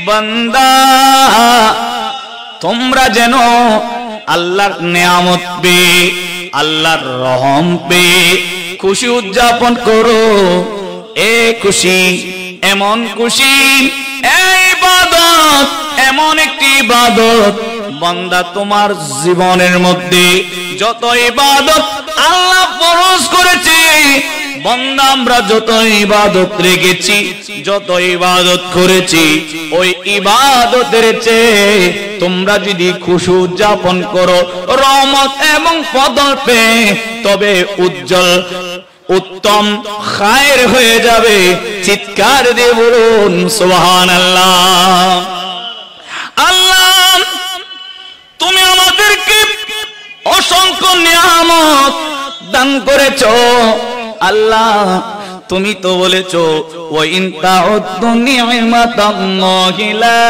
বান্দা তোমরা যেন আল্লাহর নিয়ামত পেয়ে আল্লাহর রহম পেয়ে খুশি উদযাপন করো। এ খুশি এমন খুশি, এই ইবাদত এমন একটি ইবাদত বান্দা তোমার জীবনের মধ্যে যত ইবাদত আল্লাহ ফরজ করেছে বান্দা আমরা যত ইবাদত রেখেছি যত ইবাদত করেছি ওই ইবাদতের চেয়ে তোমরা যদি খুশি উদযাপন করো রহমত এবং ফজল পেয়ে তবে উজ্জ্বল উত্তম খায়ের হয়ে যাবে। চিৎকার দিয়ে বলুন সুবহানাল্লাহ। আল্লাহ তুমি আমাদেরকে অসংখ্য নিয়ামত দান করেছো। আল্লাহ তুমি তো বলেছো ওয়া ইন তাউদ্দু নি'মাতাল্লাহি লা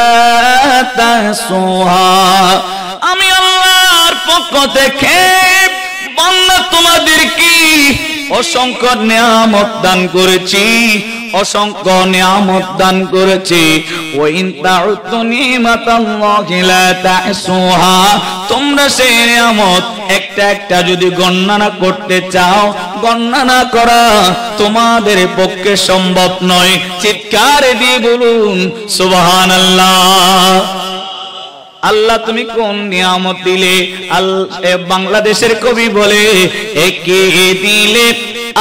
তাহসুহা। আমি আল্লাহর পক্ষ থেকে বান্দা তোমাদেরকে অসংখ্য নিয়ামত দান করেছি, অসংখ্য নিয়ামত দান করেছি। ওয়া ইন তাউদ্দু নি'মাতাল্লাহি লা তাহসুহা। তোমরা সেই নিয়ামত একটা একটা যদি গণনা করতে চাও গণনা না করা তোমাদের পক্ষে সম্ভব নয়। চিৎকার দিয়ে বলুন সুবহানাল্লাহ। আল্লাহ তুমি কোন নিয়ামত দিলে? বাংলাদেশের কবি বলে একে দিলে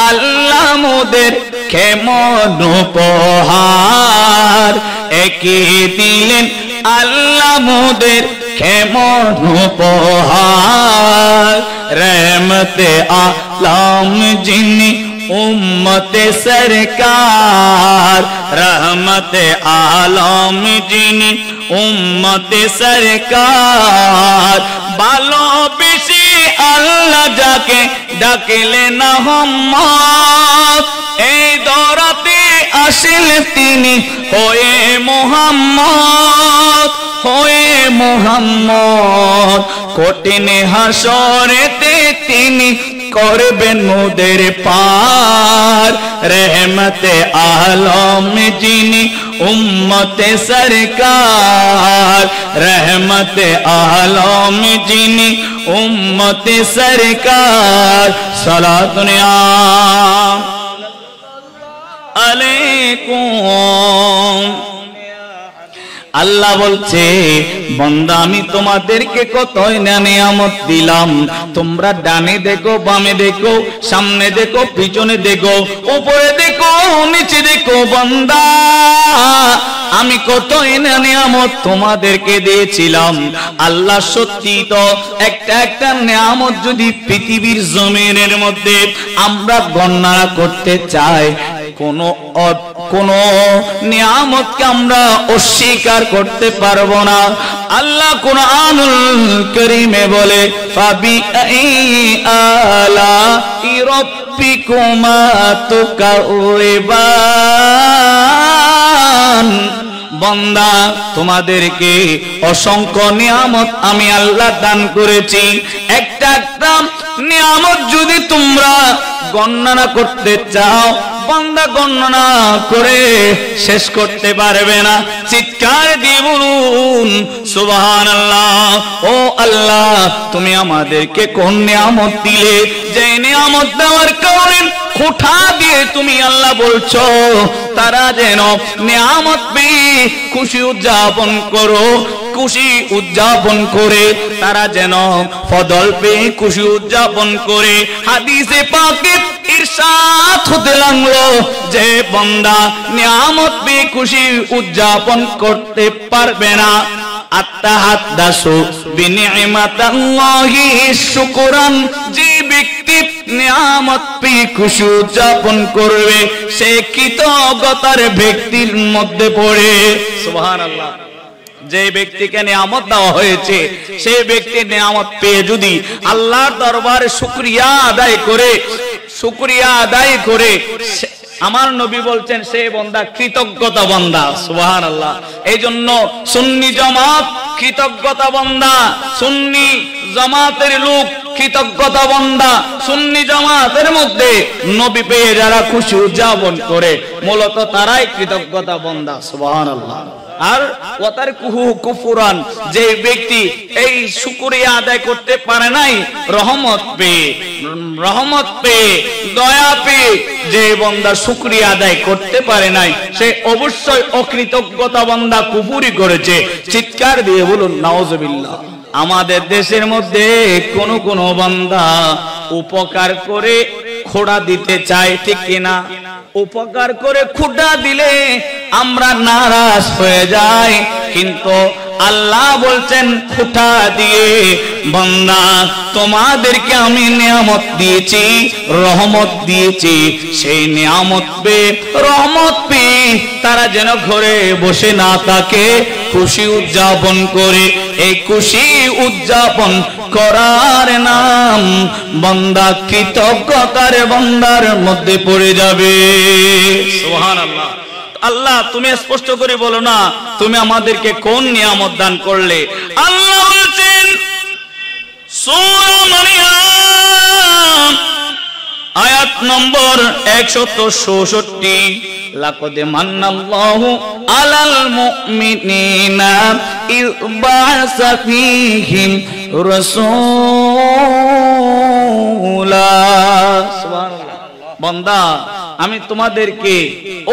আল্লাহ মোদের কেমন উপহার, একে দিলেন আল্লাহ মোদের কেমন উপহার। রহমতে আলম যিনি উম্মতে সরকার, রহমতে আলম যিনি উম্মতে সরকার। ভালোবেসে আল্লাহ যাকে ডাকলেন মোহাম্মদ, এই দরাতে আসলেন তিনি হয়ে মোহাম্মদ, হয়ে মোহাম্মদ। কঠিন হাসরেতে তিনি করবেন মোদের পার। রহমতে আলম যিনি উম্মতে সরকার, রহমতে আলম যিনি উম্মতে সরকার। সালাতুন আলাইকুম। আল্লাহ বলছে বান্দা আমি তোমাদেরকে কত নিয়ামত দিলাম, তোমরা ডানে দেখো বামে দেখো সামনে দেখো পিছনে দেখো উপরে দেখো নিচে দেখো বান্দা আমি কত নিয়ামত তোমাদেরকে দিয়েছিলাম। আল্লাহ সত্যি তো একটা একটা নিয়ামত যদি পৃথিবীর জমিনের মধ্যে আমরা গণনা করতে চাই কোন নিয়ামতকে আমরা অস্বীকার করতে পারবো না। আল্লাহ কুরআনুল কারীমে বলে ফাবি আলাই রাব্বিকুমা তুকাউরিবান। বান্দা তোমাদেরকে অসংখ্য নিয়ামত আমি আল্লাহ দান করেছি, একটা একটা নিয়ামত যদি তোমরা গণনা করতে চাও বান্দা গণনা করে শেষ করতে পারবে না। চিৎকার দিয়ে বলুন সুবহানাল্লাহ। ও আল্লাহ তুমি আমাদেরকে কোন নিয়ামত দিলে, যে নিয়ামত দেওয়ার কারণে কোঠা দিয়ে তুমি আল্লাহ বলছো তারা যেন নিয়ামত পেয়ে খুশি উদযাপন করো, খুশি উদযাপন করে তারা যেন ফজল পেয়ে খুশি উদযাপন করে। হাদিসে পাকে ইরশাদ হতে লাগলো যে বান্দা নিয়ামত পেয়ে খুশি উদযাপন করতে পারবে না আত্তাহাদ্দাসু বিনি'মাতিল্লাহি শুকরান। যে ব্যক্তি নিয়ামত পেয়ে খুশি উদযাপন করবে সে কৃতজ্ঞতার ব্যক্তির মধ্যে পড়ে। সুবহানাল্লাহ। যে ব্যক্তিকে নিয়ামত দেওয়া হয়েছে সেই ব্যক্তি নিয়ামত পেয়ে যদি আল্লাহর দরবারে শুকরিয়া আদায় করে, শুকরিয়া আদায় করে আমার নবী বলছেন সে বান্দা কৃতজ্ঞতা বান্দা। সুবহানাল্লাহ। এই জন্য সুন্নি জামাত কৃতজ্ঞতা বান্দা, সুন্নি জামাতের লোক কৃতজ্ঞতা বান্দা। সুন্নি জামাতের মধ্যে নবী পেয়ে যারা খুশি উদযাপন করে মূলত তারাই কৃতজ্ঞতা বান্দা। সুবহানাল্লাহ। আর ওয়াতার কুহু কুফুরান, যে ব্যক্তি এই শুকরিয়া আদায় করতে পারে নাই, রহমত পেয়ে দয়া পেয়ে যে বান্দা শুকরিয়া আদায় করতে পারে নাই, সে অবশ্যই অকৃতজ্ঞতা বান্দা, কুফরি করেছে। চিৎকার দিয়ে বলুন নাউজুবিল্লাহ। আমাদের দেশের মধ্যে কোন বান্দা উপকার করে খোঁড়া দিতে চায়, ঠিক কিনা? উপকার করে খুঁটা দিলে আমরা নারাজ হয়ে যাই, কিন্তু আল্লাহ বলছেন খুঁটা দিয়ে বান্দা তোমাদেরকে আমি নিয়ামত দিয়েছি, রহমত দিয়েছি, সেই নিয়ামত পেয়ে রহমত পেয়ে তারা যেন ঘরে বসে না থাকে, খুশি উদযাপন করে। এই খুশি উদযাপন করার নাম বান্দা কৃতজ্ঞতার বান্দার মধ্যে পড়ে যাবে। সুবহানাল্লাহ। আল্লাহ তুমি স্পষ্ট করে বলো না তুমি আমাদেরকে কোন নিয়ামত দান করলে। আল্লাহ বলছেন সূরা মারিয়াম আয়াত নম্বর 166, লাকাদ মান্নাল্লাহু আলাল মুমিনিনা ইয বা'সা ফীহিম রাসূলা। সুবহানাল্লাহ। বান্দা আমি তোমাদেরকে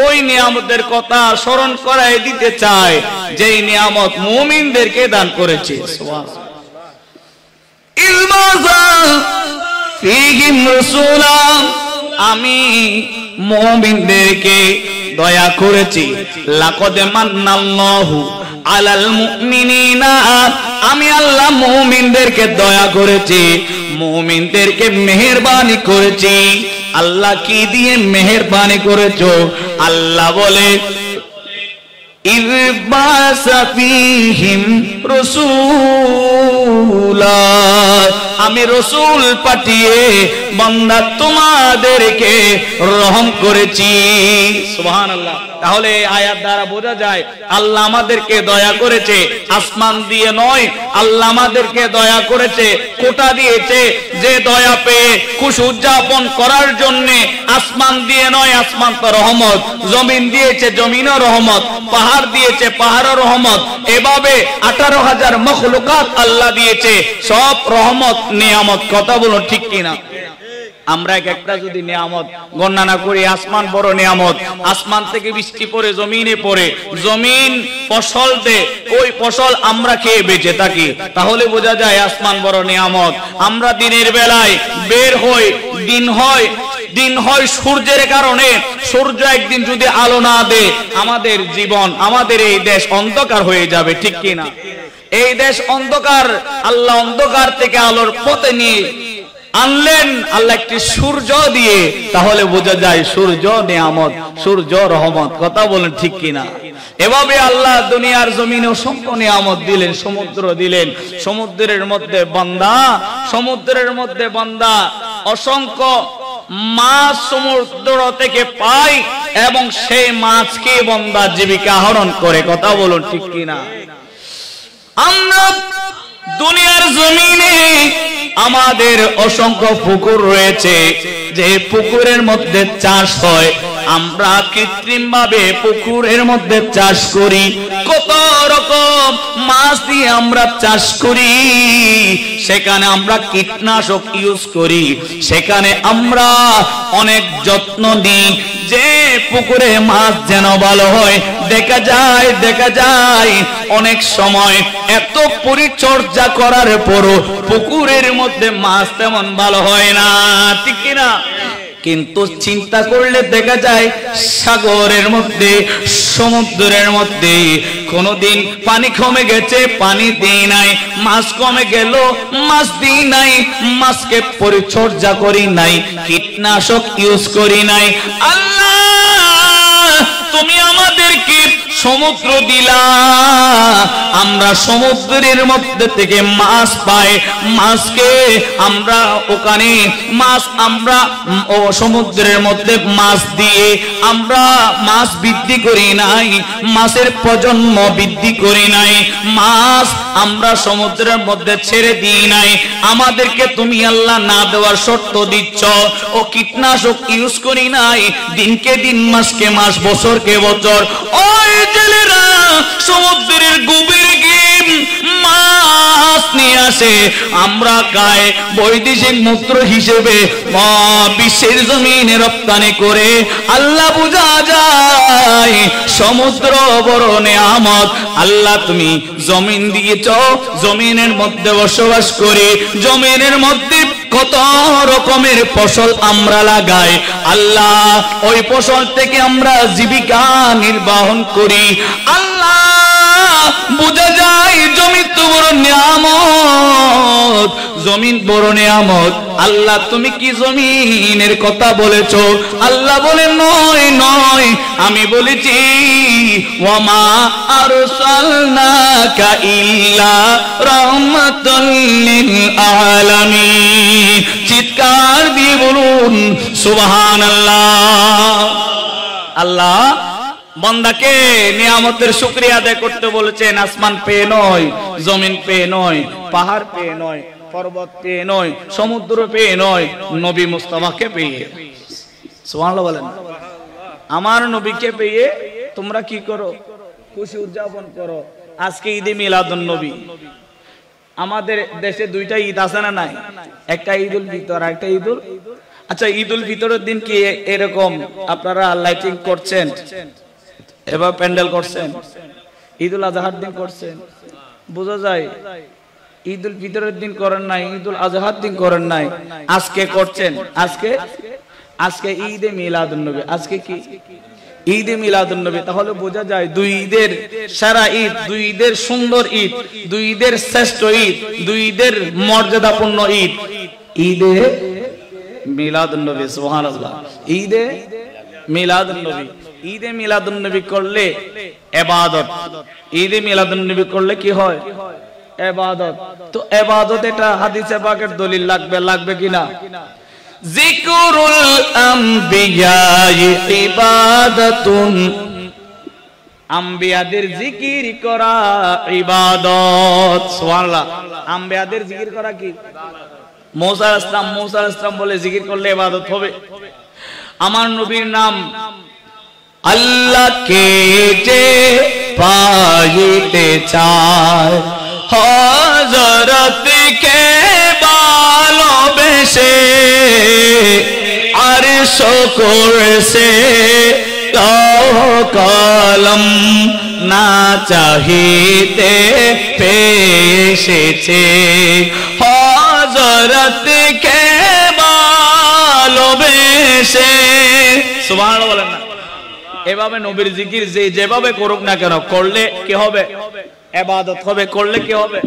ওই নিয়ামতের কথা স্মরণ করাই দিতে চাই যেই নিয়ামত মুমিনদেরকে দান করেছে। সুবহানাল্লাহ। ইয বা'সা ফীহিম রাসূলা, আমি মুমিনদেরকে দয়া করেছি। লাকাদ মান্নাল্লাহু আলাল মুমিনিনা, আমি আল্লাহ মুমিনদেরকে দয়া করেছি, মুমিনদেরকে মেহেরবানি করেছি। আল্লাহ কি দিয়ে মেহেরবানি করেছো? আল্লাহ বলে ইয বা'সা ফীহিম রাসূলা, আমি রসুল পাঠিয়ে বান্দা তোমাদেরকে রহম করেছি। সুবহানাল্লাহ। তাহলে আয়াত দ্বারা বোঝা যায় আল্লাহ আমাদেরকে দয়া করেছে, আসমান দিয়ে নয়, আল্লাহ আমাদেরকে দয়া করেছে, কোটা দিয়েছে। যে দয়া পেয়ে খুশি উদযাপন করার জন্য আসমান দিয়ে নয়, আসমান তো রহমত, জমিন দিয়েছে, জমিনও রহমত, পাহাড় দিয়েছে, পাহাড়ও রহমত, এভাবে 18,000 মখলুকাত আল্লাহ দিয়েছে, সব রহমত নিয়ামত। কথা বলুন ঠিক কিনা? আমরা একটা যদি নিয়ামত গণনা করি, আসমান বড় নিয়ামত, আসমান থেকে বৃষ্টি পড়ে জমিনে পড়ে, জমিন ফসল দেয়, ওই ফসল আমরা খেয়ে বেঁচে থাকি, তাহলে বোঝা যায় আসমান বড় নিয়ামত। আমরা দিনের বেলায় বের হই, দিন হয় সূর্যের কারণে, সূর্য একদিন যদি আলো না দেয় আমাদের জীবন, আমাদের এই দেশ অন্ধকার হয়ে যাবে, ঠিক কিনা? এই দেশ অন্ধকার, আল্লাহ অন্ধকার থেকে আলোর পথে নিয়ে আনলেন আল্লাহ একটি সূর্য দিয়ে, তাহলে বোঝা যায় সূর্য নিয়ামত, সূর্য রহমত। কথা বলেন ঠিক কিনা? এভাবে আল্লাহ দুনিয়ার জমিনে অসংখ্য নিয়ামত দিলেন, সমুদ্র দিলেন, সমুদ্রের মধ্যে বান্দা অসংখ্য মাছ সমুদ্র থেকে পায় এবং সেই মাছকে বান্দা জীবিকা আহরণ করে। কথা বলুন ঠিক কিনা? আমরা দুনিয়ার জমিনে আমাদের অসংখ্য পুকুর রয়েছে, যে পুকুরের মধ্যে চাষ হয়, আমরা কৃত্রিম ভাবে পুকুরের মধ্যে চাষ করি, কত রকম মাছ দিয়ে আমরা চাষ করি, সেখানে আমরা কীটনাশক ইউজ করি, সেখানে আমরা অনেক যত্ন নিই যে পুকুরে মাছ যেন ভালো হয়। দেখা যায় অনেক সময় এত পরিচর্যা করার পরও পুকুরের মধ্যে মাছ তেমন ভালো হয় না, ঠিক কিনা? কিন্তু চিন্তা করলে দেখা যায় সাগরের মধ্যে, সমুদ্রের মধ্যে কোনদিন পানি কমে গেছে, পানি দিই নাই, মাছ কমে গেল, মাছ দিই নাই, মাছকে পরিচর্যা করি নাই, কীটনাশক ইউজ করি নাই। আল্লাহ তুমি আমাদেরকে সমুদ্র দিলা, আমরা সমুদ্রের মধ্যে থেকে মাছ পাই, মাছকে আমরা ওখানে আমরা সমুদ্রের মধ্যে মাছ দিয়ে আমরা মাছ বৃদ্ধি করি নাই, মাছের প্রজন্ম বৃদ্ধি করি নাই, মাছ আমরা সমুদ্রের মধ্যে ছেড়ে দিই নাই। আমাদেরকে তুমি আল্লাহ না দেওয়ার শর্ত দিচ্ছ, ও কীটনাশক ইউজ করি নাই, দিনকে দিন, মাসকে মাস, বছরকে বছর, ওই ছেলেরা সমুদ্রের গভীরে গিয়ে মাছ নিয়ে আসে, আমরা খাই বৈদেশিক মুদ্র হিসেবে বিশ্বের জমিনে রপ্তানি করে। আল্লাহ বুঝা যায় সমুদ্র বড় নেয়ামত। আল্লাহ তুমি জমিন দিয়েছ, জমিনের মধ্যে বসবাস করি, জমিনের মধ্যে কত রকমের ফসল আমরা লাগাই, আল্লাহ ওই ফসল থেকে আমরা জীবিকা নির্বাহন করি। আল্লাহ বুঝা যায় জমি তো বড় নিয়ামত, জমিন বড় নিয়ামত। আল্লাহ তুমি কি জমিনের কথা বলেছো? আল্লাহ বলে নয় নয়, আমি বলেছি ওয়ামা আরসালনাকা ইল্লা রাহমাতাল লিল আলামিন। চিৎকার দিয়ে বলুন সুবহানাল্লাহ। আল্লাহ বান্দাকে নিয়ামতের শুকরিয়া আদায় করতে বলেছেন। আসমান পেয়ে নয়, জমিন পেয়ে নয়, পাহাড় পেয়ে নয়, পর্বত পেয়ে নয়, সমুদ্র পেয়ে নয়, নবী মুস্তাফাকে পেয়ে। সুবহানাল্লাহ বলেন। আমার নবীকে পেয়ে তোমরা কি করো? খুশি উদযাপন করো। আজকে ঈদে মিলাদুন নবী। আমাদের দেশে দুইটা ঈদ আছে না নাই? একটা ঈদুল ফিতর আর একটা ঈদুল। আচ্ছা, ঈদুল ফিতরের দিন কি এরকম আপনারা লাইটিং করছেন, এবার প্যান্ডেল করছেন? ঈদুল আজহার দিন করছেন? বোঝা যায় ঈদুল ফিতরের দিন করেন নাই, ঈদুল আজহার দিন করেন নাই, আজকে করছেন। আজকে ঈদে মিলাদুন নবী। আজকে কি? ঈদে মিলাদুন নবী। তাহলে বোঝা যায় দুই ঈদের সারা ঈদ, দুই ঈদের সুন্দর ঈদ, দুই ঈদের শ্রেষ্ঠ ঈদ, দুই ঈদের মর্যাদাপূর্ণ ঈদ ঈদে মিলাদুন নবী। সুবহানাল্লাহ। ঈদে মিলাদুন নবী। ঈদে মিলাদুন নবী করলে ইবাদত। ঈদে মিলাদুন নবী করলে কি হয়? ইবাদত। তো ইবাদত এটা হাদিসে পাকের দলিল লাগবে কিনা? যিকরুল আম্বিয়া ইবাদাতুন, আম্বিয়াদের জিকির করা ইবাদত। সুবহানাল্লাহ। আম্বিয়াদের জিকির করা কি? মুসা আলাইহিস সালাম বলে জিকির করলে ইবাদত হবে। আমার নবীর নাম আল্লাহকে যে পাইতে চায়, হযরতকে ভালোবেসে আরশ কুরসি লৌহ কলম না চাহিতে পেয়েছে, হযরতকে ভালোবেসে। সুবহানাল্লাহ বলেন না? এভাবে নবীর জিকির যেভাবে করুক না কেন, করলে কি হবে? ইবাদত হবে। করলে কি হবে?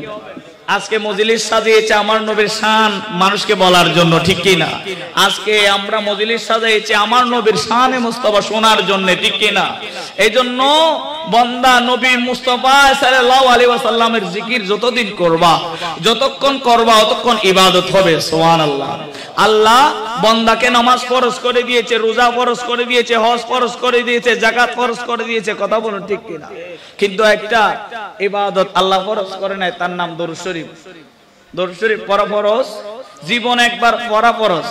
আজকে মজলিস সাজিয়েছে আমার নবীর শান মানুষকে বলার জন্য, ঠিক কি না? আজকে আমরা মজলিস সাজিয়েছি আমার নবীর শানে মুস্তাফা শোনার জন্য, ঠিক কি না? এইজন্য বান্দা নবী মুস্তাফা সাল্লাল্লাহু আলাইহি ওয়াসাল্লামের জিকির যতদিন করবা, যতক্ষণ করবা ততক্ষণ ইবাদত হবে। সুবহানাল্লাহ। আল্লাহ বান্দাকে নামাজ ফরজ করে দিয়েছে, রোজা ফরজ করে দিয়েছে, হজ ফরজ করে দিয়েছে, যাকাত ফরজ করে দিয়েছে। কথা বলুন ঠিক কি না? কিন্তু একটা ইবাদত আল্লাহ ফরজ করে নাই, তার নাম দরুদ শরীফ। দরুদ শরীফ পড়া ফরজ, জীবন একবার পড়া ফরজ।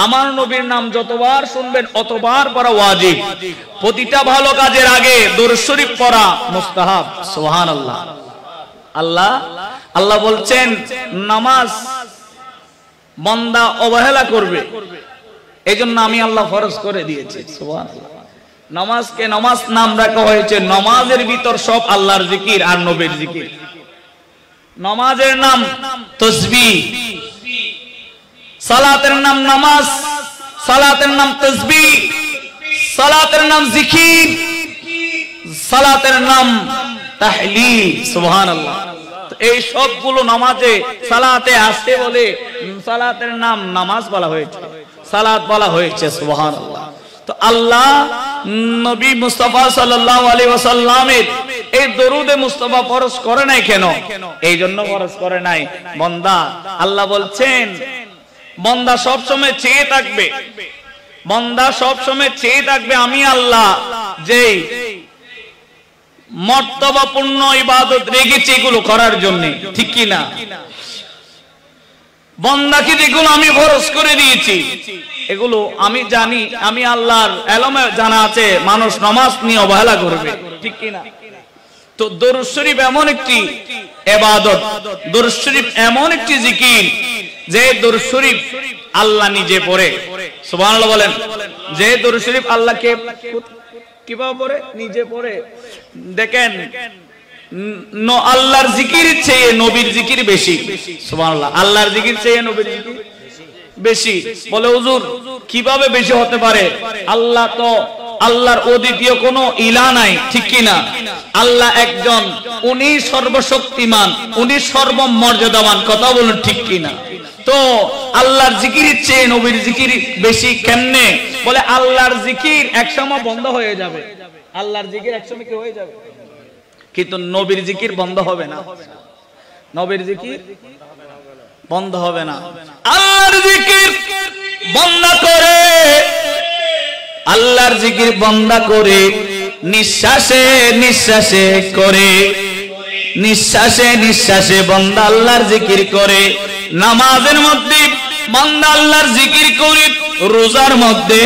আমার নবীর নাম যতবার শুনবেন অতবার পড়া ওয়াজিব। প্রতিটা ভালো কাজের আগে দরুদ শরীফ পড়া মুস্তাহাব। সুবহানাল্লাহ। আল্লাহ বলছেন নামাজ বান্দা অবহেলা করবে, এইজন্য আমি আল্লাহ ফরজ করে দিয়েছি। সুবহানাল্লাহ। নামাজকে নামাজ নাম রাখা হয়েছে, নামাজের ভিতর সব আল্লাহর জিকির আর নবীর জিকির। নামাজের নাম তাসবিহ, সালাতের নাম নামাজ, সালাতের নাম তাসবিহ, সালাতের নাম জিকির, সালাতের নাম তাহলিল। সুবহানাল্লাহ। এই সবগুলো নামাজে সালাতে আসে বলে সালাতের নাম নামাজ বলা হয়েছে, সালাত বলা হয়েছে। সুবহানাল্লাহ। তো আল্লাহ নবী মুস্তাফা সাল্লাল্লাহু আলাইহি ওয়াসাল্লামের এই দরুদে মুস্তাফা ফরজ করে নাই কেন? এই জন্য ফরজ করে নাই, বান্দা আল্লাহ বলছেন বান্দা সব সময় চেয়ে থাকবে, বান্দা সব সময় চেয়ে থাকবে আমি আল্লাহ যেই মর্তবাপূর্ণ ইবাদত রেখেছি এগুলো করার জন্য, ঠিক কি না? বান্দাকে যেগুলো আমি ফরজ করে দিয়েছি এগুলো আমি জানি, আমি আল্লাহর এলমে জানা আছে মানুষ নামাজ নিয়ে অবহেলা করবে। ঠিক কি না? তো দরুদ শরীফ এমন একটি ইবাদত, দরুদ শরীফ এমন একটি জিকির যে দরুদ শরীফ আল্লাহ নিজে পড়ে। সুবহানাল্লাহ বলেন। যে দরুদ শরীফ আল্লাহকে কিভাবে পড়ে? নিজে পড়ে। দেখেন আল্লাহর জিকির চেয়ে নবীর জিকির বেশি। সুবহানাল্লাহ। আল্লাহর জিকির চেয়ে নবীর জিকির বেশি। বলে হুজুর কিভাবে বেশি হতে পারে? আল্লাহ তো, আল্লাহর অদ্বিতীয় কোনো ইলা নাই, ঠিক কি না? আল্লাহ একজন, উনি সর্বশক্তিমান, উনি সর্বমর্যাদাবান, কথা বলুন ঠিক কি না? তো আল্লাহর জিকিরের চেয়ে নবীর জিকির বেশি কেমনে? বলে আল্লাহর জিকির একসময় বন্ধ হয়ে যাবে। আল্লাহর জিকির একসময় কি হয়ে যাবে, কিন্তু নবীর জিকির বন্ধ হবে না। নবীর জিকির বন্ধ হবে না। আল্লাহর জিকির বন্ধ করে, আল্লাহর জিকির বন্ধ করে নিঃশ্বাসে নিঃশ্বাসে করে, নিঃশ্বাসে নিঃশ্বাসে বান্দা আল্লাহর জিকির করে। নামাজের মধ্যে বান্দা আল্লাহর জিকির করে, রোজার মধ্যে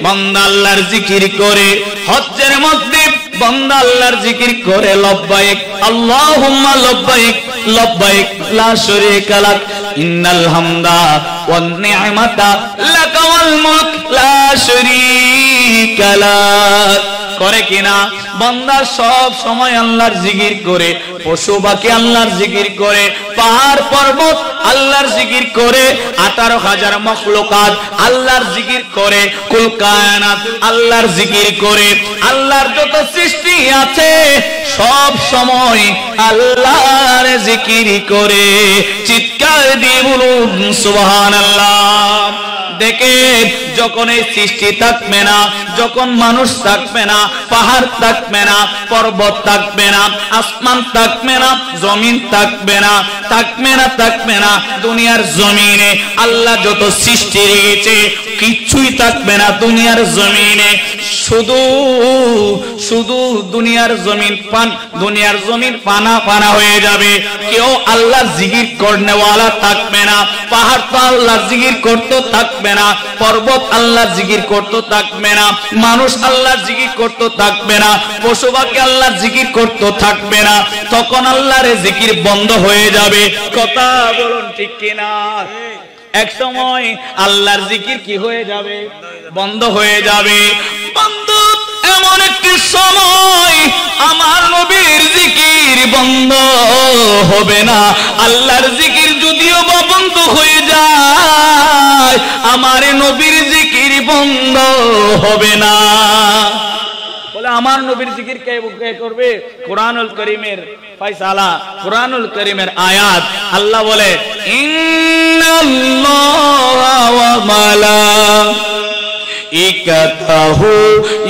বান্দা আল্লাহর জিকির করে, হজ্জের মধ্যে বান্দা আল্লাহর জিকির করে। লব্বাইক আল্লাহুম্মা লব্বাইক লব্বাইক লা শারীকা লাক ইন্নাল হামদা ওয়ান নি'মাতা লাকা ওয়াল মুলক লা শারীকা লাক। করে কিনা? বান্দা সব সময় আল্লাহর জিকির করে, পশু পাখি আল্লাহর জিকির করে, পাহাড় পর্বত আল্লাহর জিকির করে, 18,000 মাখলুকাত আল্লাহর জিকির করে, কুল কায়নাত আল্লাহর জিকির করে। আল্লাহর যত সৃষ্টি আছে সব সময় আল্লাহর জিকির করে। চিৎকার দিয়ে বলুন সুবহানাল্লাহ। দেখে যখন এই সৃষ্টি থাকবে না, যখন মানুষ থাকবে না, পাহাড় থাকবে না, পর্বত থাকবে না, আসমান থাকবে না, জমিন থাকবে না, থাকবে না, থাকবে না, দুনিয়ার জমিনে আল্লাহ যত সৃষ্টি রয়েছে কিচ্ছুই থাকবে না দুনিয়ার জমিনে। শুধু শুধু দুনিয়ার জমিন দুনিয়ার জমিন পানা পানা হয়ে যাবে। কেউ আল্লাহ জিকির করনেওয়ালা থাকবে না। পাহাড় তো আল্লাহ জিকির করতে থাকবে না, পর্বত আল্লাহ জিকির করতে থাকবে না, মানুষ আল্লাহ জিকির করতে থাকবে না, পশু পাখি আল্লাহ জিকির করতে থাকবে না। তখন আল্লাহর জিকির বন্ধ হয়ে যাবে। কথা বলুন ঠিক কিনা? এক সময় আল্লাহর জিকির কি হয়ে যাবে? বন্ধ হয়ে যাবে। বন্ধু এমন একটি সময় আমার নবীর জিকির বন্ধ হবে না। আল্লাহর জিকির যদিও বা বন্ধ হয়ে যায়, আমার নবীর জিকির বন্ধ হবে না। বলে আমার নবীর জিকির কে করবে? কুরআনুল কারীমের ফয়সালা, কুরআনুল কারীমের আয়াত। আল্লাহ বলে ইন্নাল্লাহা ওয়া মালাইকাতাহু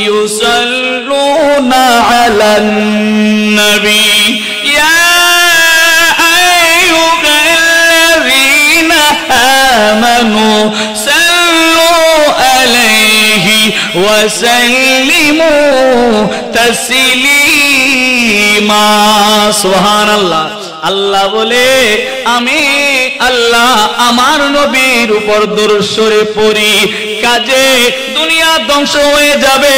ইউসাল্লুনা আলান নবী ইয়া আইয়ুহাল্লাযীনা আমানু সাল্লু আলাইহি ওয়া সাল্লিমু তাসলিমা। সুবহানাল্লাহ। আল্লাহ বলে আমি আল্লাহ আমার নবীর উপর দরুদ শরীফ পড়ি, কাজে দুনিয়া ধ্বংস হয়ে যাবে,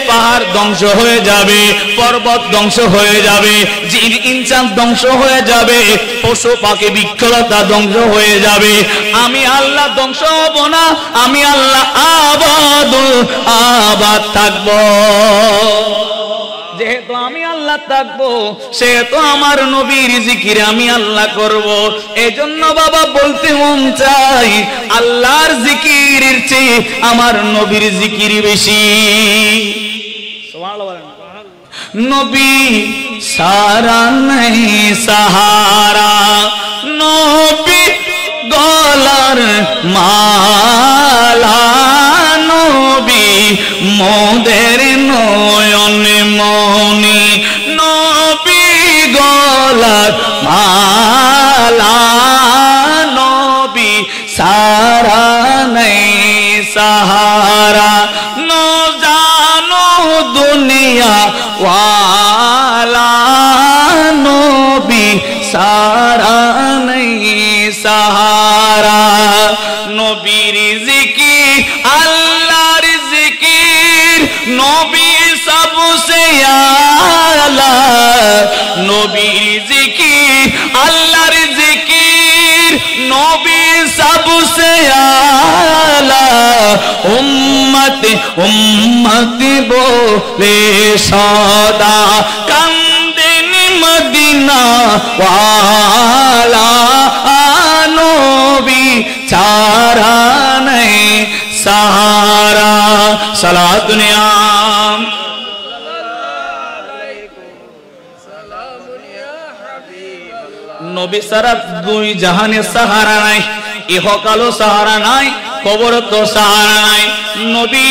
পাহাড় ধ্বংস হয়ে যাবে, পর্বত ধ্বংস হয়ে যাবে, জিন ইনসান ধ্বংস হয়ে যাবে, পশু পাখি বৃক্ষলতা ধ্বংস হয়ে যাবে। আমি আল্লাহ ধ্বংস হব না, আমি আল্লাহ আবাদ থাকবো। যেহেতু আমি আল্লাহ থাকবো, সেহেতু আমার নবীর জিকির আমি আল্লাহ করব। এজন্য বাবা বলতে মন চাই, আল্লাহর জিকিরের চেয়ে আমার নবীর জিকির বেশি। নবী সারা নেই সাহারা, নবী গলার মালা, নবী মোদের নয়নে মনি, নবী গলার মালা, নবী সারা নেই সাহারা, ন জানো দুনিয়া ওয়ালা, নবী সারা নেই সাহারা। নবীর জিকির আল্লাহর জিকির, নবী সবসে নবীর জিকির আল্লাহর জিকির নবী সবসে আলা উম্মতে উম্মতে বলে সদা কান্দেন মদিনা ওয়ালা নবী ছাড়া নাই সাহারা সালাত নিয়াম নবী সারা দুই জাহানে সাহারা নাই ইহকালও সাহারা নাই কবর তো সাহারা নাই নবী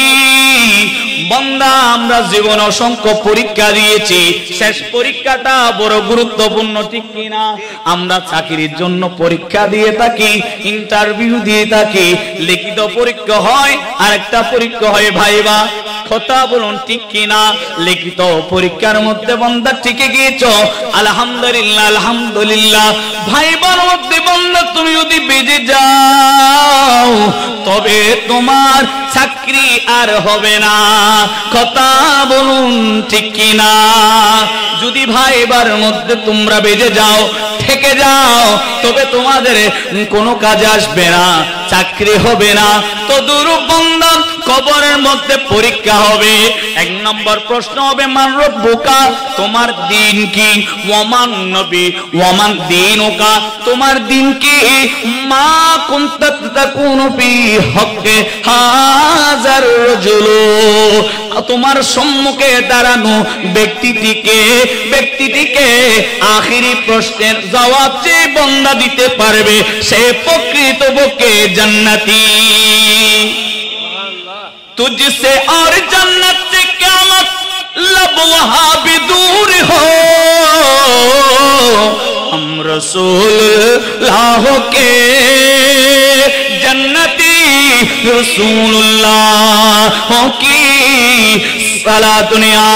বান্দা আমরা জীবন অসংখ্য পরীক্ষা দিয়েছি শেষ পরীক্ষাটা বড় গুরুত্বপূর্ণ ঠিক কিনা আমরা চাকরির জন্য পরীক্ষা দিয়ে থাকি ইন্টারভিউ দিয়ে থাকি লিখিত পরীক্ষা হয় আরেকটা পরীক্ষা হয় ভাইবা কথা বলুন ঠিক কিনা লিখিত পরীক্ষার মধ্যে বান্দা টিকে গিয়েছো আলহামদুলিল্লাহ আলহামদুলিল্লাহ ভাইবার মধ্যে বান্দা তুমি যদি বেজে যাও তবে তোমার চাকরি আর হবে না কথা বলুন ঠিক কিনা যদি ভাইবার মধ্যে তোমরা বেজে যাও থেকে যাও তবে তোমাদের কোনো কাজে আসবে না চাকরি হবে না তো দুর্বন্ধ কবরের মধ্যে পরীক্ষা হবে এক নম্বর প্রশ্ন হবে মান রব্বুকা তোমার দিন কি ওয়ামান নবী ওয়ামান দীনুকা তোমার দিন কি মা কুনতা তাকুনু ফি হক্কে হাজার রাজুল তোমার সম্মুখে দাঁড়ানো ব্যক্তিটিকে আখিরি প্রশ্নের জবাব যে বান্দা দিতে পারবে সে প্রকৃতপক্ষে জান্নাতি तुझसे और जन्नत से क़यामत लब वहां भी दूर हो हम रसूलुल्लाह के जन्नती रसूलुल्लाह की सलातुनिया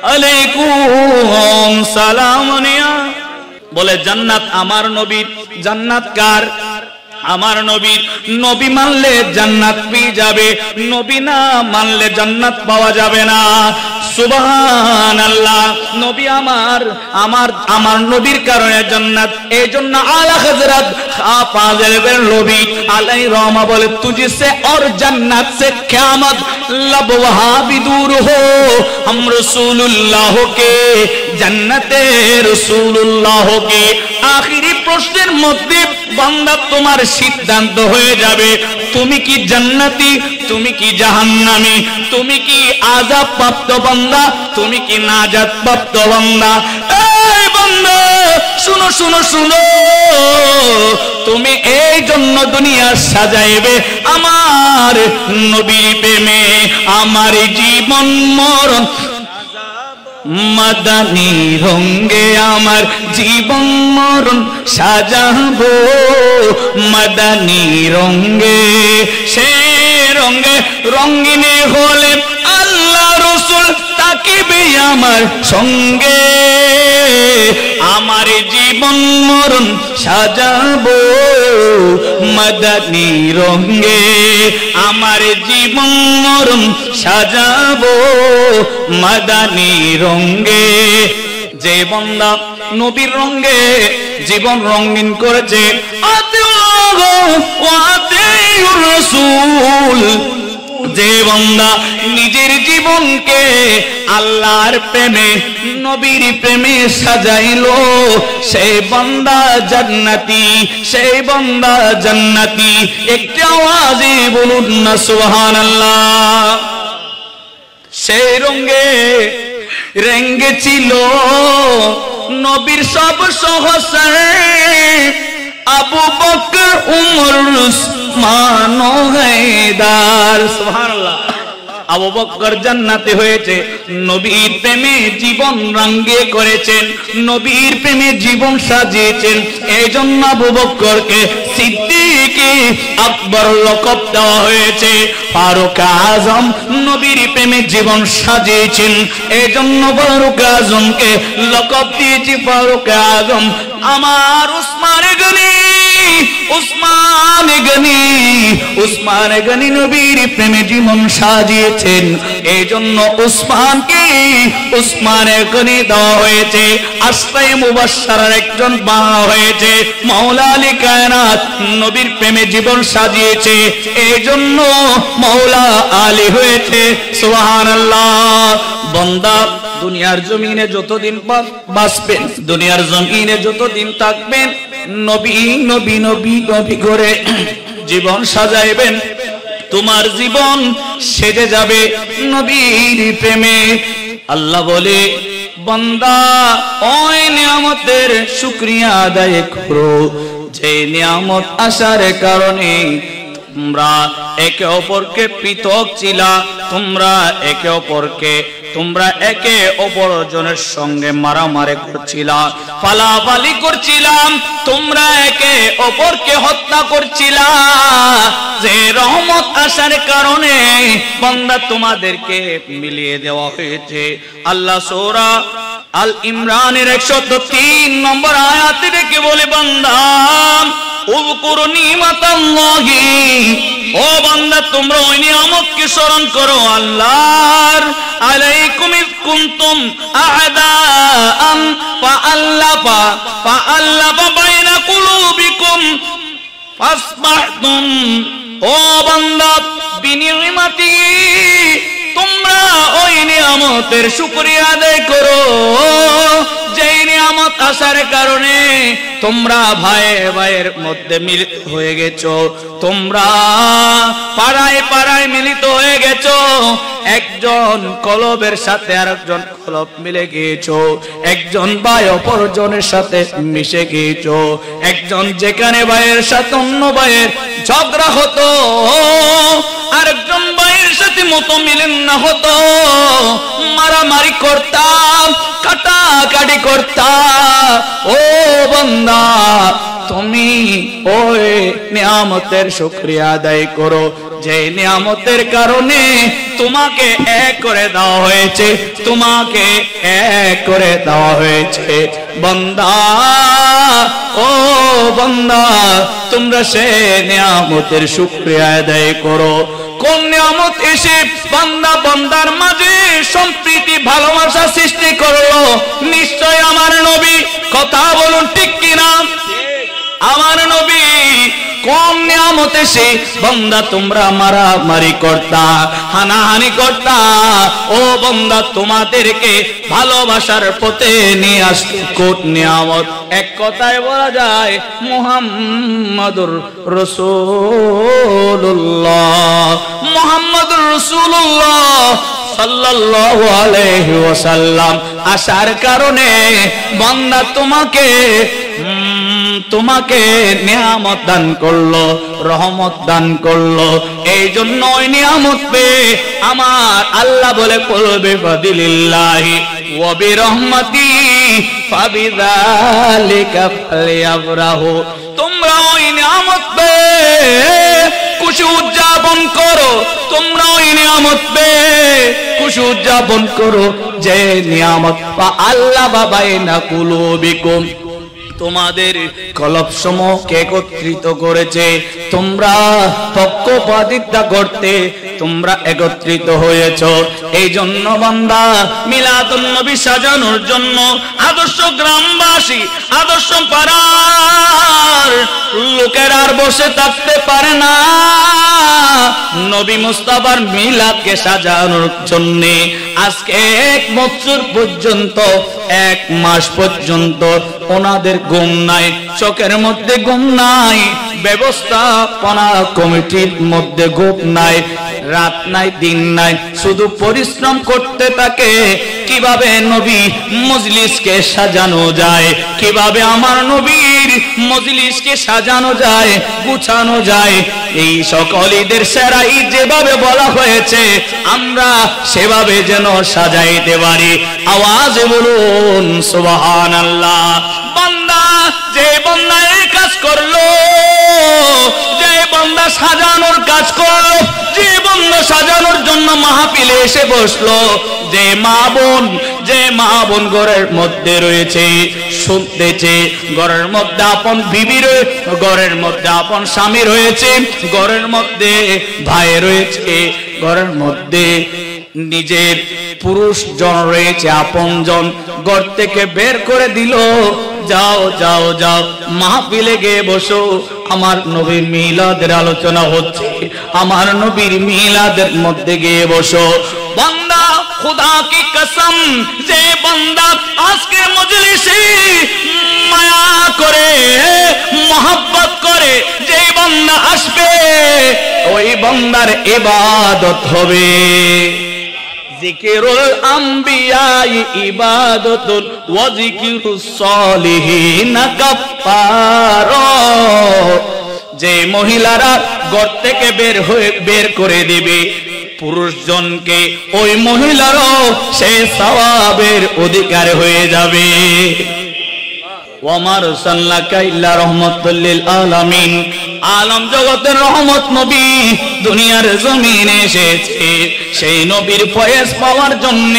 अलैकुम सलामुनिया बोले जन्नत আমার নবী জান্নাত কার আমার নবীর নবী মানলে জান্নাত পেয়ে যাবে নবী না মানলে জান্নাত পাওয়া যাবে না সুবহানাল্লাহ নবী আমার নবীর কারণে জান্নাত এইজন্য আলা হযরত ফাজিলের নবী আলাইহি রহমা বলে তুঝসে और जन्नत से क़यामत लब वहां भी दूर हो हम रसूलुल्लाह के जन्नते रसूलुल्लाह के आखिरी प्रश्নের মধ্যে বান্দা তোমার সিদ্ধান্ত হয়ে যাবে তুমি কি জান্নাতি তুমি কি জাহান্নামী তুমি কি আযাব প্রাপ্ত বান্দা তুমি কি নাজাত প্রাপ্ত বান্দা এই বান্দা শুনো শুনো শুনো তুমি এই জন্য দুনিয়া সাজাইবে আমার নবীর প্রেমে আমার জীবন মরণ मदनी रंगे आमार जीवन मरण साजाबो मदनी रंगे से रंगे रंगिने होले आल्लाह रसूल ताकिबे आमार संगे आमार जीवन मरण साजाबो मदनी रंगे आमार जीवन मरण साजाबो मदनी रंगे जे बंदा नबीर रंगे जीवन रंगीन करेছে रसूल যে বান্দা নিজের জীবনকে আল্লাহর প্রেমে নবীর প্রেমে সাজাইলো সেই বান্দা জান্নাতি সেই বান্দা জান্নাতি একটা আওয়াজে বলুন না সুবহানাল্লাহ সেই রঙে রঙে ছিল নবীর সব সহসর আবু বকর উমর উসমান ও হায়দার সুবহানাল্লাহ আবু বকর জান্নাতে হয়েছে নবীর প্রেমে জীবন রাঙ্গিয়ে করেছেন নবীর প্রেমে জীবন সাজিয়েছেন এইজন্য আবু বকরকে সিদ্দিক আকবর লকব দেওয়া হয়েছে ফারুক আজম নবীর প্রেমে জীবন সাজিয়েছেন এইজন্য ফারুক আজমকে লকব দিয়েছি ফারুক আজম আমার উসমান গনি উসমান গনি নবীর প্রেমে জীবন সাজিয়েছেন। এই জন্য উসমানকে উসমান গনি দেওয়া হয়েছে। আশরায়ে মুবাশশারার একজন বাবা হয়েছে। মাওলা আলী কায়নাত নবীর প্রেমে জীবন সাজিয়েছে, এই জন্য মাওলা আলী হয়েছে। সুবহানাল্লাহ। বান্দা দুনিয়ার জমিনে যতদিন বাঁচবেন, দুনিয়ার জমিনে যতদিন থাকবেন, নবী নবী নবী নবী করে জীবন সাজাইবেন। তোমার জীবন সেজে যাবে নবীর প্রেমে। আল্লাহ বলে, বান্দা ওই নিয়ামতের শুকরিয়া আদায় করো যে নিয়ামত আসার কারণে তোমরা একে অপরকে পৃথক ছিলা, তোমরা একে অপরজনের সঙ্গে মারামারি করছিলা, ফালাফালি করছিলাম, তোমরা একে অপরকে হত্যা করছিলা। যে রহমত আসার কারণে বান্দা তোমাদেরকে মিলিয়ে দেওয়া হয়েছে। আল্লাহ সূরা আল ইমরানের 103 নম্বর আয়াতে ডেকে বলে, বান্দা উযকুরু নিমাতাল্লাহি, ও বান্দা তোমরা ওই নিয়ামতকে স্মরণ করো আল্লাহর। আলাইকুম ইয কুনতুম আ'দাআন ফাআল্লাফা বাইনা কুলুবিকুম ফাসবাহতুম, ও বান্দা বিনিয়ামতি তোমরা ওই নিয়ামতের শুকরিয়া আদায় করো যেই নিয়ামত আসার কারণে তোমরা ভাইয়ে ভাইয়ের মধ্যে মিলিত হয়ে গেছো, তোমরা পাড়ায় পাড়ায় মিলিত হয়ে গেছো, একজন কলবের সাথে আরেকজন কলব মিলে গিয়েছো, একজন ভাই অপরজনের সাথে মিশে গিয়েছো। একজন যেখানে ভাইয়ের সাথে অন্য ভাইয়ের ঝগড়া হতো, আরেকজন ভাইয়ের সাথে মতো মিলেন না হতো, মারামারি করতাম, কাটাকাটি করতাম। ও বান্দা তুমি ওই নিয়ামতের শুকরিয়া আদায় করো যে নিয়ামতের কারণে তোমাকে এক করে দেওয়া হয়েছে, তোমাকে এক করে দেওয়া হয়েছে। বান্দা ও বান্দা তোমরা সে নিয়ামতের শুকরিয়া আদায় করো। কোন নিয়ামত এসে বান্দা বান্দার মাঝে সম্প্রীতি ভালোবাসা সৃষ্টি করলো? নিশ্চয় আমার নবী। কথা বলুন ঠিক কিনা? আমার নবী কোন নিয়ামত এসে বান্দা তোমরা মারামারি করতা, হানাহানি করতা, ও বান্দা তোমাদেরকে ভালোবাসার পথে নিয়ে আসলো কোন নিয়ামত? এক কথায় বলা যায় মুহাম্মাদুর রাসূলুল্লাহ, মুহাম্মাদুর রাসূলুল্লাহ সাল্লাল্লাহু আলাইহি ওয়াসাল্লাম আসার কারণে বান্দা তোমাকে নিয়ামত দান করলো, রহমত দান করলো। এই জন্য ওই নিয়ামত পেয়ে আমার আল্লাহ বলে বলবে ফাদিলিল্লাহি ওয়া বিরহমাতি ফাবিযালিকা ফালইফরাহু। তোমরা ওই নিয়ামত পেয়ে খুশি উদযাপন করো, তোমরা ওই নিয়ামত পেয়ে খুশি উদযাপন করো যে নিয়ামত আল্লাহ বাইনা কুলুবিকুম তোমাদের কলবসমূহকে একত্রিত করেছে। তোমরা পক্ষপাতিত্ব করতে তোমরা একত্রিত হয়েছ। এই জন্য বান্দা মিলাদুন নবী সাজানোর জন্য আদর্শ গ্রামবাসী, আদর্শ পাড়ার লোকের আর বসে থাকতে পারে না। নবী মুস্তাফার মিলাদকে সাজানোর জন্য আজকে 1 বছর পর্যন্ত, 1 মাস পর্যন্ত ওনাদের ঘুম নাই, চোখের মধ্যে ঘুম নাই, ব্যবস্থাপনা কমিটির মধ্যে ঘুম নাই, রাত নাই দিন নাই, শুধু পরিশ্রম করতে থাকে কিভাবে নবী মজলিসকে সাজানো যায়, কিভাবে আমার নবীর মজলিসকে সাজানো যায়, গুছানো যায়। এই সকল ঈদের সেরা ঈদ যেভাবে বলা হয়েছে আমরা সেভাবে যেন সাজাইতে পারি। আওয়াজে বলুন সুবহানাল্লাহ। বান্দা যে বান্দা এই কাজ করলো, যে বান্দা সাজানোর কাজ করলো, যে বান্দা সাজানোর জন্য মাহফিলে এসে বসলো, যে মা বোন যে মা বোন ঘরের মধ্যে রয়েছে শুনতেছে, ঘরের মধ্যে আপন বিবি রয়েছে, ঘরের মধ্যে আপন স্বামী রয়েছে, ঘরের মধ্যে ভাই রয়েছে, ঘরের মধ্যে নিজের পুরুষ জন রয়েছে, আপন জন, ঘর থেকে বের করে দিল, যাও যাও যাও মাহফিলে গিয়ে বসো, আমার নবীর মিলাদের আলোচনা হচ্ছে, আমার নবীর মিলাদের মধ্যে গিয়ে বসো। বান্দা খুদা কি কসম, যে বান্দা আজকে মজলিসে মায়া করে মোহাব্বত করে, যে বান্দা আসবে ওই বান্দার ইবাদত হবে। জিকিরুল আম্বিয়া ইবাদতুল ওয়া জিকিরুস সালিহিন কাফারা। যে মহিলারা ঘর থেকে বের করে দিবে পুরুষজনকে, ওই মহিলারও সে সওয়াবের অধিকার হয়ে যাবে। ওয়া রাসালনাকা ইল্লা রাহমাতুল লিল আলামিন, আলম জগতের রহমত নবী দুনিয়ার জমিনে এসেছে সেই নবীর ফয়েজ পাওয়ার জন্য,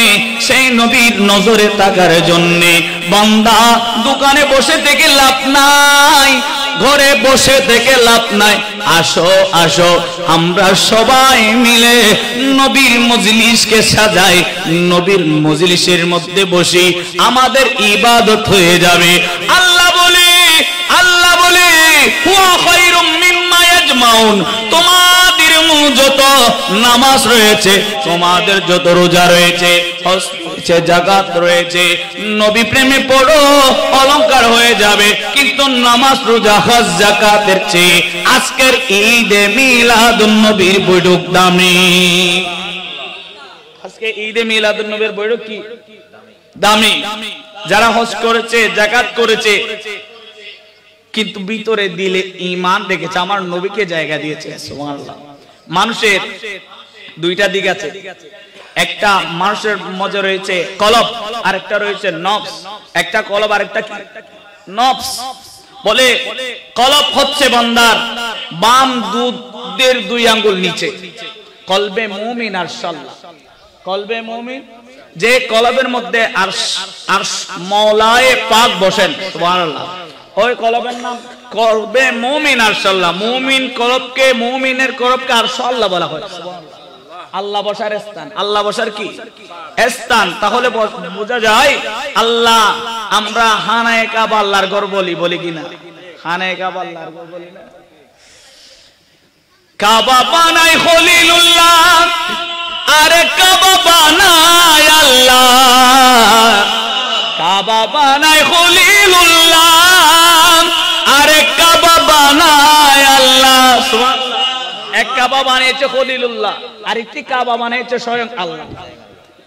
সেই নবীর নজরে তাকার জন্য। বান্দা দোকানে বসে থেকে লাভ নাই, ঘরে বসে থেকে লাভ নাই, আসো আসো আমরা সবাই মিলে নবীর মজলিসকে সাজাই, নবীর মজলিসের মধ্যে বসি, আমাদের ইবাদত হয়ে যাবে। আল্লাহ বলে হুয়া খায়রুম মিম্মা ইয়াজমাউন, তোমাদের যত নামাজ রয়েছে, তোমাদের যত রোজা রয়েছে, হজ রয়েছে, যাকাত রয়েছে, নবী প্রেমে পড়ো অলংকার হয়ে যাবে, কিন্তু নামাজ রোজা হজ যাকাতের চেয়ে আজকের ঈদে মিলাদুন নবীর বৈঠক দামি। আজকে ঈদে মিলাদুন নবীর বৈঠক কি দামি। যারা হজ করেছে, যাকাত করেছে, কিন্তু ভিতরে দিলে ঈমান রেখেছে, আমার নবীকে জায়গা দিয়েছে। সুবহানাল্লাহ। মানুষের দুইটা দিক আছে, একটা মানুষের মধ্যে রয়েছে কলব, আর একটা রয়েছে নফস। একটা কলব আর একটা কি নফস। বলে কলব হচ্ছে বান্দার বাম দুধের 2 আঙ্গুল নিচে, কলবে মুমিন আরশাল্লাহ, কলবে মুমিন, যে কলবের মধ্যে আরশ মাওলায়ে পাক বসেন। সুবহানাল্লাহ। ওই কলবের নাম কলবে মুমিন আরশাল্লাহ। মুমিন কলবকে, মুমিনের কলবকে আরশাল্লাহ বলা হয়। সুবহানাল্লাহ। আল্লাহ বসার স্থান, আল্লাহ বসার কি স্থান। তাহলে বোঝা যায় আল্লাহ, আমরা খানায়ে কাবা আল্লাহর ঘর বলি কিনা? খানায়ে কাবা আল্লাহর ঘর বলি না? কাবা বানাই খলিলুল্লাহ, আরে কাবা বানাই আল্লাহ, কাবা বানাই খলিলুল্লাহ, আরে কাবা বানাই আল্লাহ। সুবহানাল্লাহ। এক কাবা বানিয়েছে খলিলুল্লাহ, আরেকটি কাবা বানিয়েছে স্বয়ং আল্লাহ।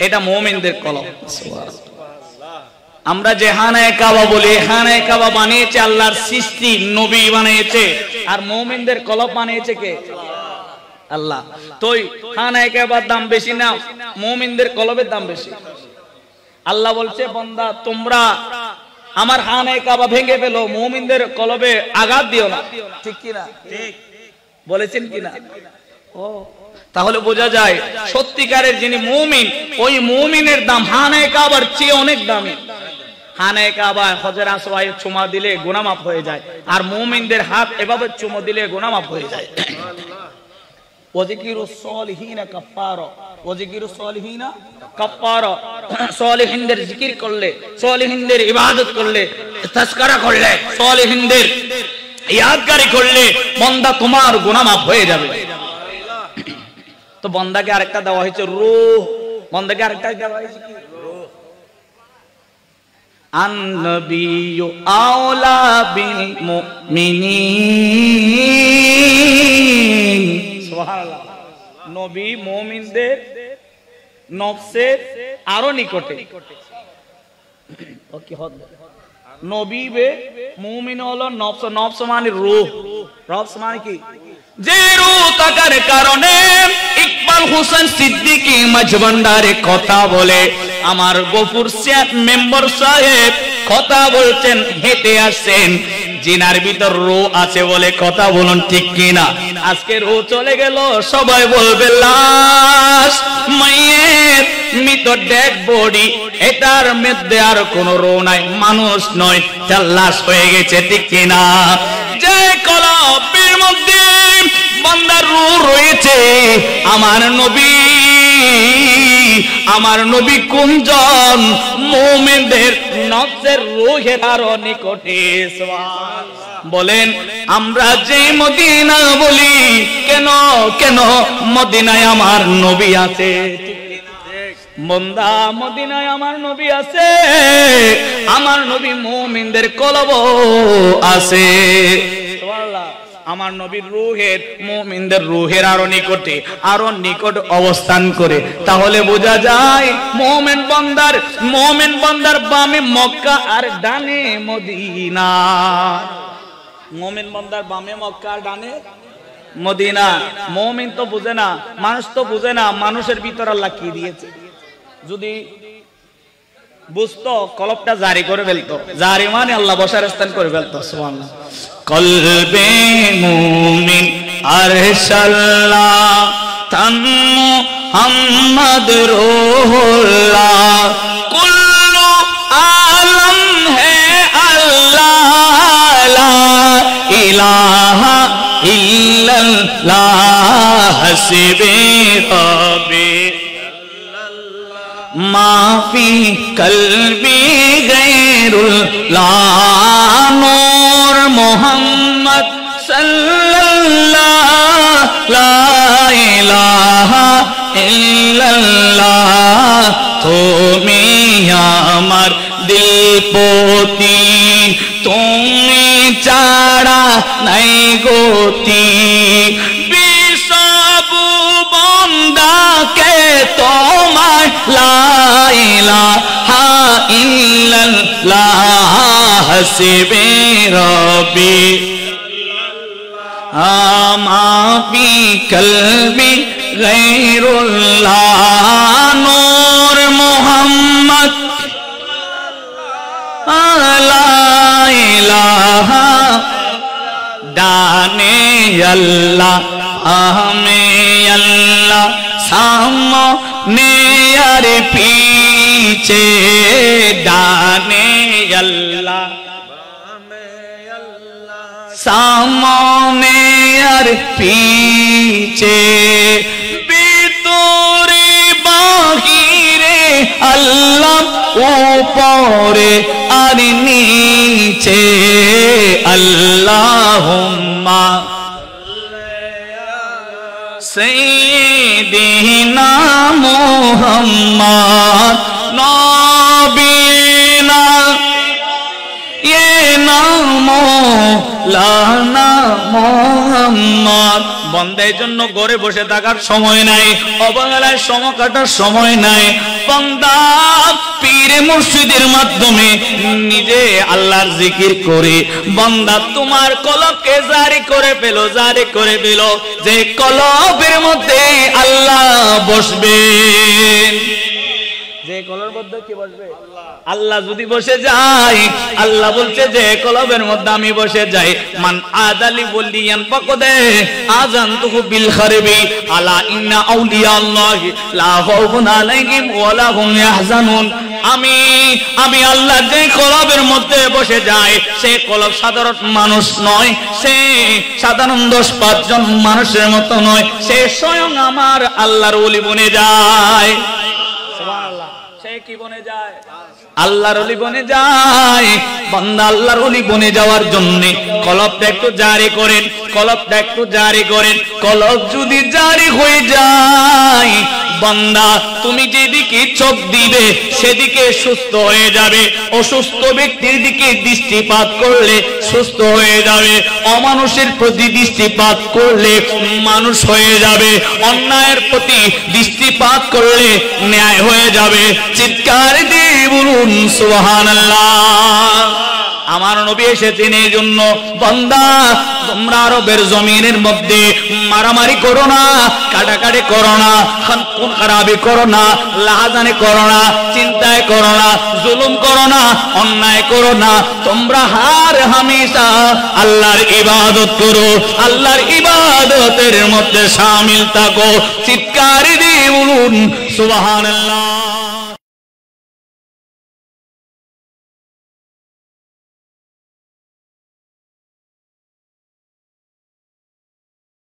এটা মুমিনদের কলব। সুবহানাল্লাহ। আমরা যে খানায়ে কাবা বলি, খানায়ে কাবা বানিয়েছে আল্লাহর সৃষ্টি, নবী বানিয়েছে, আর মুমিনদের কলব বানিয়েছে কে? আল্লাহ। তো খানায়ে কাবার দাম বেশি না, মুমিনদের কলবের দাম বেশি। আল্লাহ বলছে বান্দা তোমরা আমার খানায়ে কাবা ভেঙে ফেলো, মুমিনদের কলবে আঘাত দিও না। ঠিক কি না? ঠিক বলেছেন কিনা? ও, তাহলে বোঝা যায় সত্যিকারের যিনি মুমিন, ওই মুমিনের দাম খানায়ে কাবার চেয়ে অনেক দামি। খানায়ে কাবা হজের আসওয়ায়ে চুমা দিলে গুনাহ মাফ হয়ে যায়, আর মুমিনদের হাত এভাবে চুমা দিলে গুনাহ মাফ হয়ে যায়। ওয়াজিকিরুস সালিহিনা কাফারা, ওয়াজিকিরুস সালিহিনা কাফারা। সালিহিনদের জিকির করলে, সালিহিনদের ইবাদত করলে, তাজকিরা করলে, সালিহিনদের ইয়াদগারি করলে বান্দা তোমার গুনাহ মাফ হয়ে যাবে। তো বান্দাকে আরেকটা দেওয়া হয়েছে রূহ, বান্দাকে আরেকটা দেওয়া হয়েছে কি? রূহ। আন-নবিয়্যু আওলা বিল মুমিনিন। সুবহানাল্লাহ। নবী মুমিনদের নফসের আরো নিকটে। ওকে হদ নবী বে মুমিন হলো নফস, নফস মানে রূহ, নফস মানে কি? যে রূহ থাকার কারণে ইকবাল হোসেন সিদ্দিকী মাঝভান্ডারে কথা বলে, আমার গফুর শেখ মেম্বার সাহেব কথা বলছেন, হেঁটে আসছেন, জিনার ভিতর রূহ আছে বলে কথা বলুন, ঠিক কিনা? আজকে রূহ চলে গেল, সবাই বলবে লাশ, মাইয়েত, মৃত জীবিত ডেড বডি, এটার মধ্যে আর কোন রূহ নাই, মানুষ নয়, লাশ হয়ে গেছে, ঠিক কিনা? যে কলবের মধ্যে বান্দার রূহ রয়েছে, আমার নবী কোনজন? মুমিনদের নফসের রূহের আরো নিকটে। বলেন আমরা যে মদিনা বলি, কেন কেন মদিনায় আমার নবী আছে। বন্দা মদিনায় আমার নবী আছে, আমার নবী মুমিনদের কলব আছে। সুবহানাল্লাহ। আমার নবীর রূহের মুমিনদের রূহের আরো নিকট অবস্থান করে। তাহলে বোঝা যায় মুমিন বান্দার বামে মক্কা আর ডানে মদিনা। মুমিন বান্দার বামে মক্কা আর ডানে মদিনা। মুমিন তো বুঝে না, মানুষ তো বুঝে না মানুষের ভিতর আল্লাহ কি দিয়েছে। যদি বুঝতো কলবটা জারি করে ফেলতো, জারি মানে আল্লাহ বসার স্থান করে ফেলতো। সুবহানাল্লাহ। কলবে মুমিন আরশাল্লাহ তন মুহাম্মদ রূহুল্লাহ কুল্লু আলম হে আল্লাহ লা ইলাহা ইল্লাল্লাহ হাসবি রব্বি মাফি কলবি গায়রুল্লাহ নূর মুহাম্মদ সাল্লাল্লাহ লা ইলাহা ইল্লাল্লাহ তুমি আমার দিলপতি, তুমি ছাড়া নাই গতি। বিসবু বন্দাকে তোমার লা ইলাহা ইল্লাল্লাহ হাসবি রব্বি মাফি কলবি গায়রুল্লাহ নূর মুহাম্মদ লা ইলাহা ডানে আল্লাহ আহমে আল্লাহ সামনে আর পিছে ডানে আল্লাহ সামনে আর পিছে ভিতরে বাহিরে আল্লাহ উপরে আর নিচে আল্লাহুম্মা সাইয়্যিদিনা মুহাম্মদ নবীনা ইয়ে নামো লানা মুহাম্মদ। বন্দার জন্য ঘরে বসে থাকার সময় নাই, অবহেলায় সময় কাটার সময় নাই। বান্দা পীরে মুর্শিদের মাধ্যমে নিজে আল্লাহর জিকির করে বান্দা তোমার কলবকে জারি করে পেল, যে কলবের মধ্যে আল্লাহ বসবেন। যে কলবের মধ্যে কি বসবে? আল্লাহ যদি বসে যায়, আল্লাহ বলছে যে কলবের মধ্যে আমি বসে যাই। মান আদালি ওয়ালিয়ান ফাকাদে আযানতুহু বিল খারবি আলা ইন্না আউলিয়া আল্লাহি লা খাউফুন আলাইহিম ওয়া লা হুম ইয়াহজানুন। আমি আল্লাহ যে কলবের মধ্যে বসে যায়, সে কলব সাধারণ মানুষ নয়, সে সাধারণ 10-5 জন মানুষের মতো নয়, সে স্বয়ং আমার আল্লাহর ওলি বনে যায়। সুবহানাল্লাহ। সে কি বনে যায়? আল্লাহর ওলি বনে যায়। বান্দা আল্লাহর ওলি বনে যাওয়ার জন্য কলবটা একটু জারি করেন, কলব যদি জারি হয়ে যায়, বান্দা তুমি যেদিকে চোখ দিবে সেদিকে সুস্থ হয়ে যাবে। অসুস্থ ব্যক্তির দিকে দৃষ্টিপাত করলে সুস্থ হয়ে যাবে, অমানুষের প্রতি দৃষ্টিপাত করলে মানুষ হয়ে যাবে, অন্যায়ের প্রতি দৃষ্টিপাত করলে ন্যায় হয়ে যাবে। চিৎকার দিয়ে বলুন সুবহানাল্লাহ। আমার নবী এসেছেন এই জন্য। বান্দা তোমরা আরবের জমিনের মধ্যে মারামারি করো না, কাটাকাটি করো না, খুন খারাপি করো না, লাহাজানি করো না, চিন্তায় করো না, জুলুম করো না, অন্যায় করো না। তোমরা হার হামেশা আল্লাহর ইবাদত করো, আল্লাহর ইবাদতের মধ্যে শামিল থাকো। চিৎকার দিয়ে বলুন সুবহানাল্লাহ।